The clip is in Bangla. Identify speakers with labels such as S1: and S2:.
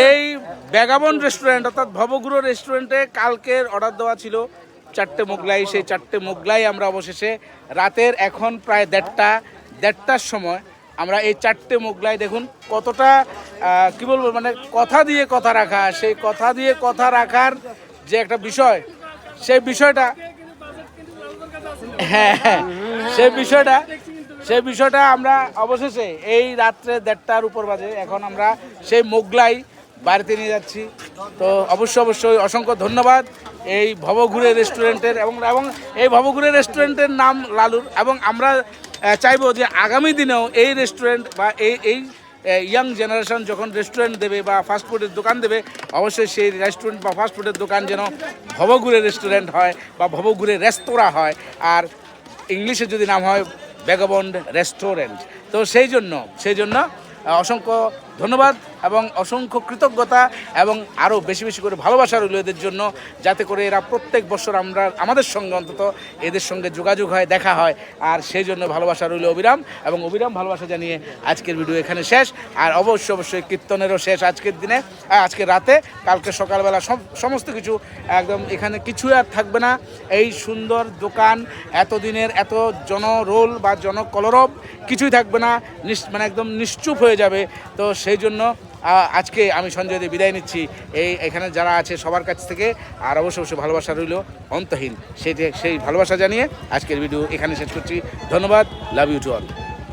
S1: এই ব্যাগাবন রেস্টুরেন্ট অর্থাৎ ভবগুরু রেস্টুরেন্টে কালকের অর্ডার দেওয়া ছিল 4টে মোগলাই। সেই 4টে মোগলাই আমরা অবশেষে রাতের এখন প্রায় দেড়টার সময় আমরা এই 4টে মোগলাই দেখুন কতটা কি বলবো, মানে কথা দিয়ে কথা রাখা, সেই কথা দিয়ে কথা রাখার যে একটা বিষয়, সেই বিষয়টা সেই বিষয়টা আমরা অবশেষে এই রাত্রে 1:30টার উপর বাজে, এখন আমরা সেই মোগলাই বাড়িতে নিয়ে যাচ্ছি। তো অবশ্যই অসংখ্য ধন্যবাদ এই ভবঘুরে রেস্টুরেন্টের এবং এই ভবঘুরে রেস্টুরেন্টের নাম লালুর। এবং আমরা চাইবো যে আগামী দিনেও এই রেস্টুরেন্ট বা এই ইয়াং জেনারেশন যখন রেস্টুরেন্ট দেবে বা ফাস্টফুডের দোকান দেবে, অবশ্যই সেই রেস্টুরেন্ট বা ফাস্টফুডের দোকান যেন ভবঘুরে রেস্টুরেন্ট হয় বা ভবঘুরে রেস্তোরাঁ হয়, আর ইংলিশে যদি নাম হয় ভ্যাগাবন্ড রেস্টুরেন্ট। তো সেই জন্য অসংখ্য ধন্যবাদ এবং অসংখ্য কৃতজ্ঞতা এবং আরও বেশি বেশি করে ভালোবাসা রইল এদের জন্য, যাতে করে এরা প্রত্যেক বছর আমাদের সঙ্গে অন্তত এদের সঙ্গে যোগাযোগ হয়, দেখা হয়। আর সেই জন্য ভালোবাসা রইল অবিরাম, এবং অবিরাম ভালোবাসা জানিয়ে আজকের ভিডিও এখানে শেষ। আর অবশ্যই কীর্তনেরও শেষ আজকের দিনে, আজকের রাতে। কালকে সকালবেলা সমস্ত কিছু একদম এখানে কিছুই আর থাকবে না। এই সুন্দর দোকান, এতদিনের এত জনরোল বা জনকলরব কিছুই থাকবে না, মানে একদম নিশ্চুপ হয়ে যাবে। তো সেই জন্য আজকে আমি সঞ্জয় দে বিদায় নিচ্ছি এখানে যারা আছে সবার কাছ থেকে। আর অবশ্যই ভালোবাসা রইল অন্তহীন, সেই ভালোবাসা জানিয়ে আজকের ভিডিও এখানে শেষ করছি। ধন্যবাদ, লাভ ইউ টু অল।